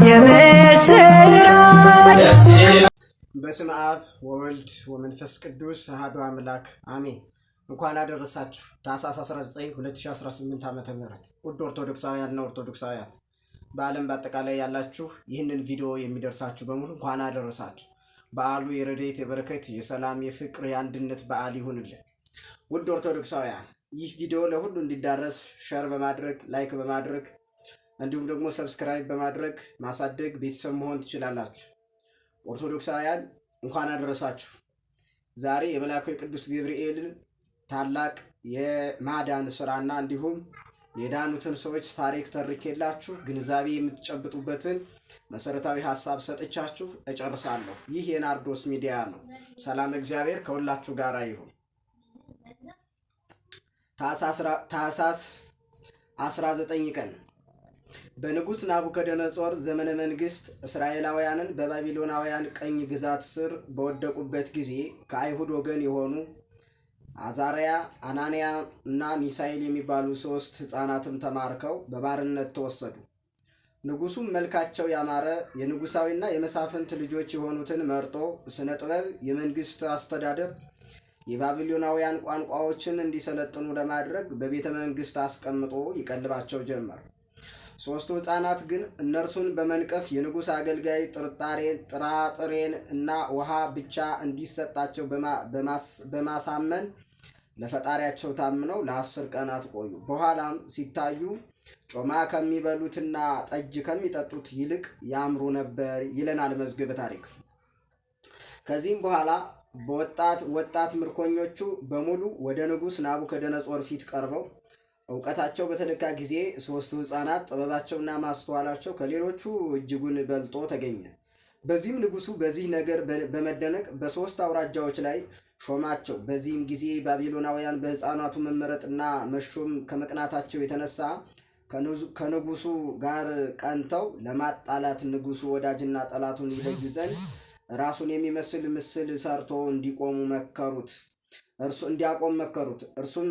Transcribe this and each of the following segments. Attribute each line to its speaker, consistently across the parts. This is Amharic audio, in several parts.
Speaker 1: የምስራች።
Speaker 2: በስመ አብ ወወልድ ወመንፈስ ቅዱስ አሐዱ አምላክ አሜን። እንኳን አደረሳችሁ። ታኅሳስ 19 2018 ዓ.ም ውድ ኦርቶዶክሳውያንና ኦርቶዶክሳውያት በዓለም በአጠቃላይ ያላችሁ ይህንን ቪዲዮ የሚደርሳችሁ በሙሉ እንኳን አደረሳችሁ። በዓሉ የረድኤት የበረከት የሰላም የፍቅር የአንድነት በዓል ይሁንልን። ውድ ኦርቶዶክሳውያን ይህ ቪዲዮ ለሁሉ እንዲዳረስ ሼር በማድረግ ላይክ በማድረግ እንዲሁም ደግሞ ሰብስክራይብ በማድረግ ማሳደግ ቤተሰብ መሆን ትችላላችሁ። ኦርቶዶክሳውያን እንኳን አደረሳችሁ። ዛሬ የመልአኩ የቅዱስ ገብርኤልን ታላቅ የማዳን ስራና እንዲሁም የዳኑትን ሰዎች ታሪክ ተርኬላችሁ ግንዛቤ የምትጨብጡበትን መሰረታዊ ሀሳብ ሰጥቻችሁ እጨርሳለሁ። ይህ የናርዶስ ሚዲያ ነው። ሰላም እግዚአብሔር ከሁላችሁ ጋር ይሁን። ታኅሳስ 19 ቀን በንጉሥ ናቡከደነጾር ዘመነ መንግስት እስራኤላውያንን በባቢሎናውያን ቀኝ ግዛት ስር በወደቁበት ጊዜ ከአይሁድ ወገን የሆኑ አዛርያ፣ አናንያ እና ሚሳኤል የሚባሉ 3 ሕፃናትም ተማርከው በባርነት ተወሰዱ። ንጉሡም መልካቸው ያማረ የንጉሳዊና የመሳፍንት ልጆች የሆኑትን መርጦ ስነ ጥበብ፣ የመንግስት አስተዳደር፣ የባቢሎናውያን ቋንቋዎችን እንዲሰለጥኑ ለማድረግ በቤተ መንግስት አስቀምጦ ይቀልባቸው ጀመር። 3ቱ ሕፃናት ግን እነርሱን በመንቀፍ የንጉሥ አገልጋይ ጥራጥሬን እና ውሃ ብቻ እንዲሰጣቸው በማሳመን ለፈጣሪያቸው ታምነው ለ10 ቀናት ቆዩ። በኋላም ሲታዩ ጮማ ከሚበሉትና ጠጅ ከሚጠጡት ይልቅ ያምሩ ነበር ይለናል መዝገበ ታሪክ። ከዚህም በኋላ ወጣት ምርኮኞቹ በሙሉ ወደ ንጉሥ ናቡከደነጾር ፊት ቀርበው እውቀታቸው በተለካ ጊዜ 3ቱ ሕፃናት ጥበባቸውና ማስተዋላቸው ከሌሎቹ እጅጉን በልጦ ተገኘ። በዚህም ንጉሡ በዚህ ነገር በመደነቅ በ3 አውራጃዎች ላይ ሾማቸው። በዚህም ጊዜ ባቢሎናውያን በሕፃናቱ መመረጥና መሾም ከመቅናታቸው የተነሳ ከንጉሡ ጋር ቀንተው ለማጣላት ንጉሡ ወዳጅና ጠላቱን ይለዩ ዘንድ ራሱን የሚመስል ምስል ሰርቶ እንዲያቆም መከሩት። እርሱም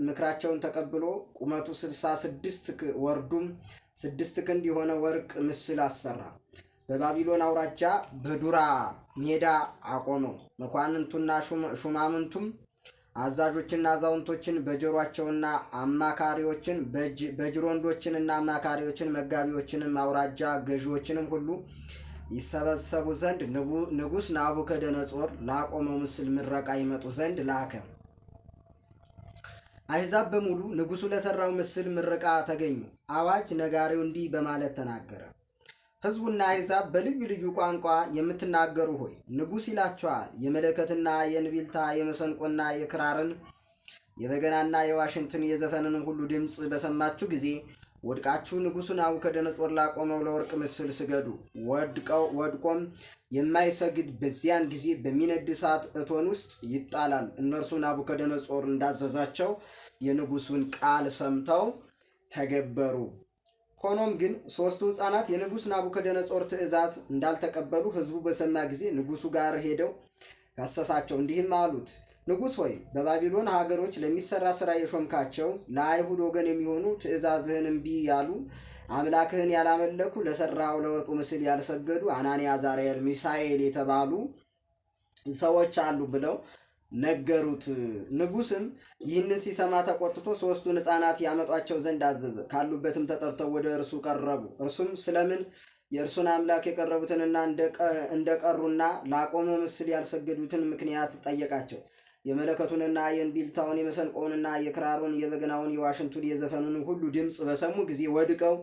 Speaker 2: ምክራቸውን ተቀብሎ ቁመቱ 66 ወርዱም 6 ክንድ የሆነ ወርቅ ምስል አሰራ። በባቢሎን አውራጃ በዱራ ሜዳ አቆመው። መኳንንቱና ሹማምንቱም አዛዦችና አዛውንቶችን በጆሯቸውና አማካሪዎችን በጅሮንዶችንና አማካሪዎችን መጋቢዎችንም አውራጃ ገዢዎችንም ሁሉ ይሰበሰቡ ዘንድ ንጉሥ ናቡከደነጾር ላቆመው ምስል ምረቃ ይመጡ ዘንድ ላከ። አሕዛብ በሙሉ ንጉሡ ለሠራው ምስል ምረቃ ተገኙ። አዋጅ ነጋሪው እንዲህ በማለት ተናገረ። ሕዝቡና አሕዛብ በልዩ ልዩ ቋንቋ የምትናገሩ ሆይ ንጉሥ ይላችኋል። የመለከትና የእንቢልታ የመሰንቆና የክራርን የበገናና የዋሽንትን የዘፈንን ሁሉ ድምፅ በሰማችሁ ጊዜ ወድቃችሁ ንጉሡ ናቡከደነጾር ላቆመው ለወርቅ ምስል ስገዱ። ወድቆም የማይሰግድ በዚያን ጊዜ በሚነድ እሳት እቶን ውስጥ ይጣላል። እነርሱ ናቡከደነጾር እንዳዘዛቸው የንጉሡን ቃል ሰምተው ተገበሩ። ሆኖም ግን 3ቱ ሕፃናት የንጉሥ ናቡከደነጾር ትእዛዝ እንዳልተቀበሉ ሕዝቡ በሰማ ጊዜ ንጉሡ ጋር ሄደው ከሰሳቸው። እንዲህም አሉት፣ ንጉሥ ሆይ በባቢሎን ሀገሮች ለሚሰራ ሥራ የሾምካቸው ለአይሁድ ወገን የሚሆኑ ትእዛዝህን እምቢ ያሉ አምላክህን ያላመለኩ ለሠራው ለወርቁ ምስል ያልሰገዱ አናንያ፣ አዛርያል፣ ሚሳኤል የተባሉ ሰዎች አሉ ብለው ነገሩት። ንጉሥም ይህንን ሲሰማ ተቆጥቶ 3ቱን ሕፃናት ያመጧቸው ዘንድ አዘዘ። ካሉበትም ተጠርተው ወደ እርሱ ቀረቡ። እርሱም ስለምን የእርሱን አምላክ የቀረቡትንና እንደቀሩና ላቆመው ምስል ያልሰገዱትን ምክንያት ጠየቃቸው። የመለከቱንና የእንቢልታውን የመሰንቆውንና የክራሩን የበገናውን የዋሽንቱን የዘፈኑን ሁሉ ድምፅ በሰሙ ጊዜ ወድቀው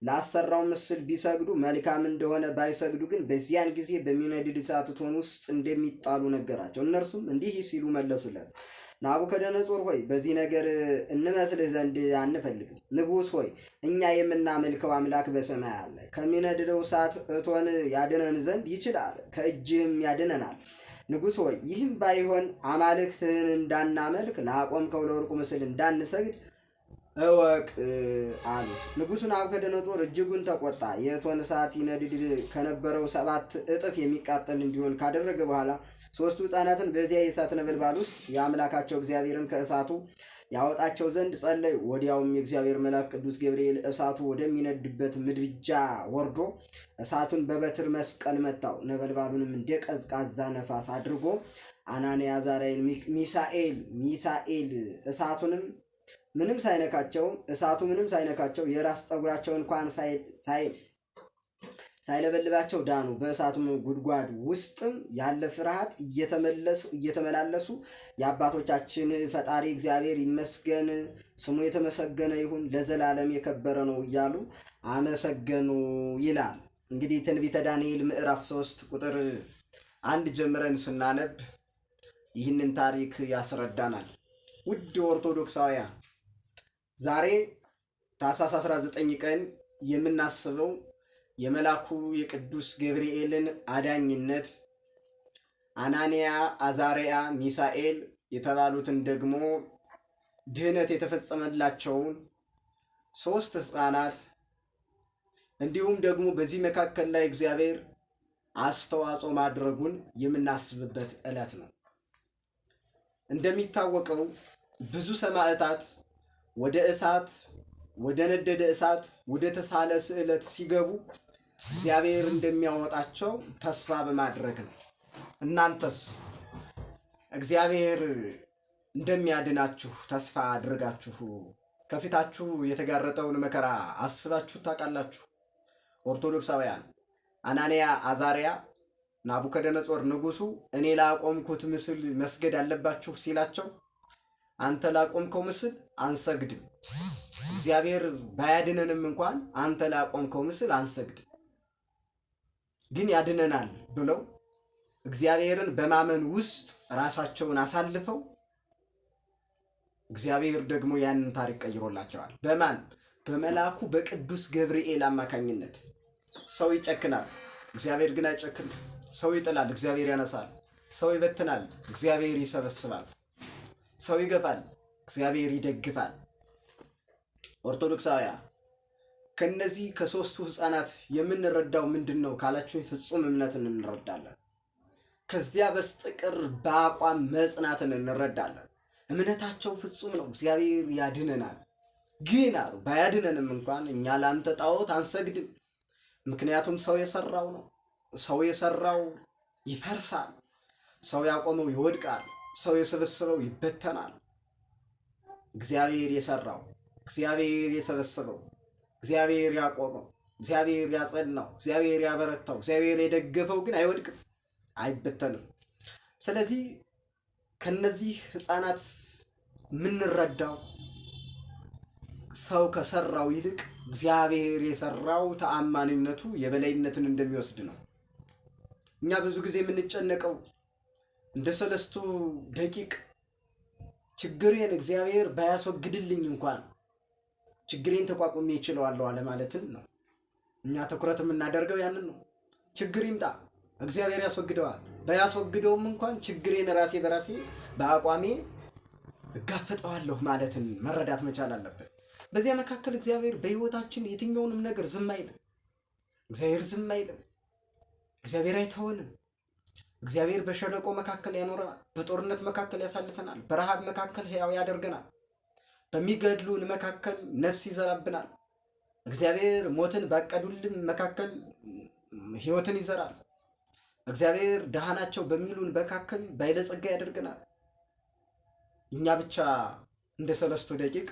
Speaker 2: ላሰራው ምስል ቢሰግዱ መልካም እንደሆነ፣ ባይሰግዱ ግን በዚያን ጊዜ በሚነድድ እሳት እቶን ውስጥ እንደሚጣሉ ነገራቸው። እነርሱም እንዲህ ሲሉ መለሱለት፣ ናቡከደነጾር ሆይ በዚህ ነገር እንመስልህ ዘንድ አንፈልግም። ንጉሥ ሆይ እኛ የምናመልከው አምላክ በሰማይ አለ። ከሚነድደው እሳት እቶን ያድነን ዘንድ ይችላል፣ ከእጅህም ያድነናል። ንጉሥ ሆይ ይህም ባይሆን አማልክትህን እንዳናመልክ ላቆምከው ለወርቁ ምስል እንዳንሰግድ እወቅ አሉት። ንጉሡ ናቡከደነፆር እጅጉን ተቆጣ። የእቶን እሳት ይነድድ ከነበረው 7 እጥፍ የሚቃጠል እንዲሆን ካደረገ በኋላ 3ቱ ሕፃናትን በዚያ የእሳት ነበልባል ውስጥ የአምላካቸው እግዚአብሔርን ከእሳቱ ያወጣቸው ዘንድ ጸለዩ። ወዲያውም የእግዚአብሔር መልአክ ቅዱስ ገብርኤል እሳቱ ወደሚነድበት ምድጃ ወርዶ እሳቱን በበትር መስቀል መታው። ነበልባሉንም እንደ ቀዝቃዛ ነፋስ አድርጎ አናንያ፣ አዛርያል፣ ሚሳኤል እሳቱ ምንም ሳይነካቸው የራስ ጠጉራቸው እንኳን ሳይለበልባቸው ዳኑ። በእሳቱም ጉድጓድ ውስጥም ያለ ፍርሃት እየተመላለሱ የአባቶቻችን ፈጣሪ እግዚአብሔር ይመስገን፣ ስሙ የተመሰገነ ይሁን፣ ለዘላለም የከበረ ነው እያሉ አመሰገኑ ይላል። እንግዲህ ትንቢተ ዳንኤል ምዕራፍ 3 ቁጥር 1 ጀምረን ስናነብ ይህንን ታሪክ ያስረዳናል። ውድ ኦርቶዶክሳውያን ዛሬ ታኅሳስ 19 ቀን የምናስበው የመልአኩ የቅዱስ ገብርኤልን አዳኝነት፣ አናንያ፣ አዛርያ፣ ሚሳኤል የተባሉትን ደግሞ ድህነት የተፈጸመላቸውን 3 ሕፃናት እንዲሁም ደግሞ በዚህ መካከል ላይ እግዚአብሔር አስተዋጽኦ ማድረጉን የምናስብበት ዕለት ነው። እንደሚታወቀው ብዙ ሰማዕታት ወደ እሳት፣ ወደ ነደደ እሳት፣ ወደ ተሳለ ስዕለት ሲገቡ እግዚአብሔር እንደሚያወጣቸው ተስፋ በማድረግ ነው። እናንተስ እግዚአብሔር እንደሚያድናችሁ ተስፋ አድርጋችሁ ከፊታችሁ የተጋረጠውን መከራ አስባችሁ ታውቃላችሁ? ኦርቶዶክሳውያን አናንያ፣ አዛርያ ናቡከደነፆር ንጉሡ እኔ ላቆምኩት ምስል መስገድ አለባችሁ ሲላቸው አንተ ላቆምከው ምስል አንሰግድም፣ እግዚአብሔር ባያድነንም እንኳን አንተ ላቆምከው ምስል አንሰግድም፣ ግን ያድነናል ብለው እግዚአብሔርን በማመን ውስጥ ራሳቸውን አሳልፈው እግዚአብሔር ደግሞ ያንን ታሪክ ቀይሮላቸዋል። በማን? በመልአኩ በቅዱስ ገብርኤል አማካኝነት። ሰው ይጨክናል፣ እግዚአብሔር ግን አይጨክንም። ሰው ይጥላል፣ እግዚአብሔር ያነሳል። ሰው ይበትናል፣ እግዚአብሔር ይሰበስባል። ሰው ይገፋል፣ እግዚአብሔር ይደግፋል። ኦርቶዶክሳውያን ከነዚህ ከ3ቱ ሕፃናት የምንረዳው ምንድን ነው ካላችሁኝ፣ ፍጹም እምነትን እንረዳለን። ከዚያ በስተቀር በአቋም መጽናትን እንረዳለን። እምነታቸው ፍጹም ነው። እግዚአብሔር ያድነናል፣ ግን አሉ ባያድነንም እንኳን እኛ ለአንተ ጣዖት አንሰግድም። ምክንያቱም ሰው የሰራው ነው። ሰው የሰራው ይፈርሳል፣ ሰው ያቆመው ይወድቃል፣ ሰው የሰበሰበው ይበተናል። እግዚአብሔር የሰራው፣ እግዚአብሔር የሰበሰበው፣ እግዚአብሔር ያቆመው፣ እግዚአብሔር ያጸናው፣ እግዚአብሔር ያበረታው፣ እግዚአብሔር የደገፈው ግን አይወድቅም፣ አይበተንም። ስለዚህ ከነዚህ ሕፃናት የምንረዳው ሰው ከሰራው ይልቅ እግዚአብሔር የሰራው ተአማኒነቱ የበላይነትን እንደሚወስድ ነው። እኛ ብዙ ጊዜ የምንጨነቀው እንደ 3ቱ ደቂቅ ችግሬን እግዚአብሔር ባያስወግድልኝ እንኳን ችግሬን ተቋቁሜ እችለዋለሁ አለማለትን ነው። እኛ ትኩረት የምናደርገው ያንን ነው። ችግር ይምጣ፣ እግዚአብሔር ያስወግደዋል። ባያስወግደውም እንኳን ችግሬን ራሴ በራሴ በአቋሜ እጋፈጠዋለሁ ማለትን መረዳት መቻል አለበት። በዚያ መካከል እግዚአብሔር በሕይወታችን የትኛውንም ነገር ዝም አይልም። እግዚአብሔር ዝም አይልም። እግዚአብሔር አይተወንም። እግዚአብሔር በሸለቆ መካከል ያኖረናል። በጦርነት መካከል ያሳልፈናል። በረሃብ መካከል ሕያው ያደርገናል። በሚገድሉን መካከል ነፍስ ይዘራብናል። እግዚአብሔር ሞትን ባቀዱልን መካከል ሕይወትን ይዘራል። እግዚአብሔር ደሃ ናቸው በሚሉን መካከል ባለጸጋ ያደርገናል። እኛ ብቻ እንደ 3ቱ ደቂቅ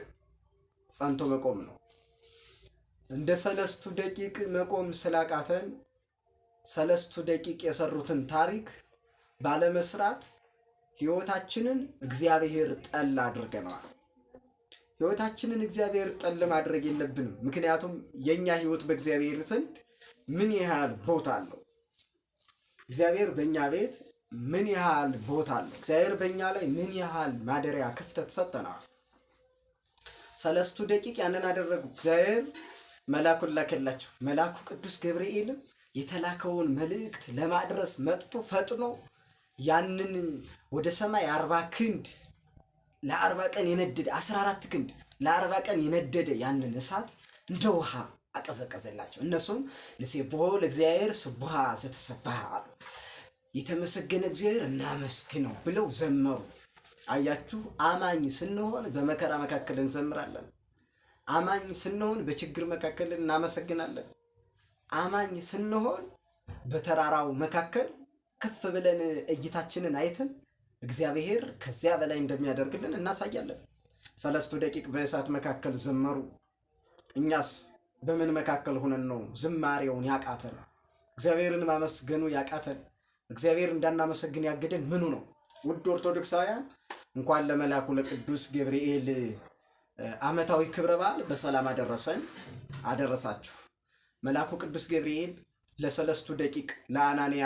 Speaker 2: ጸንቶ መቆም ነው። እንደ 3ቱ ደቂቅ መቆም ስላቃተን 3ቱ ደቂቅ የሰሩትን ታሪክ ባለመስራት ሕይወታችንን እግዚአብሔር ጠል አድርገነዋል። ሕይወታችንን እግዚአብሔር ጠል ማድረግ የለብንም። ምክንያቱም የኛ ሕይወት በእግዚአብሔር ዘንድ ምን ያህል ቦታ አለው? እግዚአብሔር በእኛ ቤት ምን ያህል ቦታ አለው? እግዚአብሔር በእኛ ላይ ምን ያህል ማደሪያ ክፍተት ሰጠናል? 3ቱ ደቂቅ ያንን አደረጉ። እግዚአብሔር መልአኩን ላከላቸው። መልአኩ ቅዱስ ገብርኤልም የተላከውን መልእክት ለማድረስ መጥቶ ፈጥኖ ያንን ወደ ሰማይ 40 ክንድ ለ40 ቀን የነደደ 14 ክንድ ለ40 ቀን የነደደ ያንን እሳት እንደ ውሃ አቀዘቀዘላቸው። እነሱም ለሴብሖ ለእግዚአብሔር ስቡሐ ዘተሰብሐ አሉ። የተመሰገነ እግዚአብሔር እናመስግነው ብለው ዘመሩ። አያችሁ፣ አማኝ ስንሆን በመከራ መካከል እንዘምራለን። አማኝ ስንሆን በችግር መካከል እናመሰግናለን። አማኝ ስንሆን በተራራው መካከል ከፍ ብለን እይታችንን አይተን እግዚአብሔር ከዚያ በላይ እንደሚያደርግልን እናሳያለን። 3 ደቂቅ በእሳት መካከል ዘመሩ። እኛስ በምን መካከል ሆነን ነው ዝማሬውን ያቃተን? እግዚአብሔርን ማመስገኑ ያቃተን? እግዚአብሔር እንዳናመሰግን ያገደን ምኑ ነው? ውድ ኦርቶዶክሳውያን እንኳን ለመልአኩ ለቅዱስ ገብርኤል ዓመታዊ ክብረ በዓል በሰላም አደረሰን አደረሳችሁ። መልአኩ ቅዱስ ገብርኤል ለ3 ደቂቅ ለአናንያ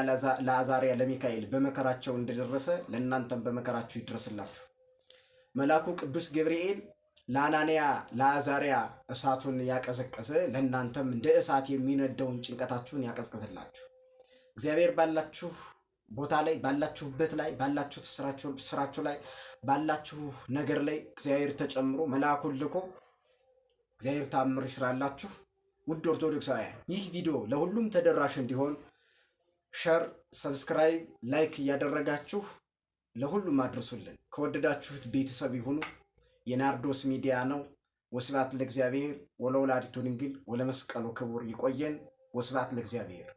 Speaker 2: ለአዛርያ ለሚካኤል በመከራቸው እንደደረሰ ለእናንተም በመከራችሁ ይድረስላችሁ። መልአኩ ቅዱስ ገብርኤል ለአናንያ ለአዛርያ እሳቱን ያቀዘቀዘ ለእናንተም እንደ እሳት የሚነደውን ጭንቀታችሁን ያቀዝቅዝላችሁ። እግዚአብሔር ባላችሁ ቦታ ላይ ባላችሁበት ላይ ባላችሁ ስራችሁ ላይ ባላችሁ ነገር ላይ እግዚአብሔር ተጨምሮ መልአኩን ልኮ እግዚአብሔር ታምር ይስራላችሁ። ውድ ኦርቶዶክሳውያን ይህ ቪዲዮ ለሁሉም ተደራሽ እንዲሆን ሸር፣ ሰብስክራይብ፣ ላይክ እያደረጋችሁ ለሁሉም አድርሱልን። ከወደዳችሁት ቤተሰብ ይሁኑ። የናርዶስ ሚዲያ ነው። ወስብሐት ለእግዚአብሔር ወለወላዲቱ ድንግል ወለመስቀሉ ክቡር። ይቆየን። ወስብሐት ለእግዚአብሔር።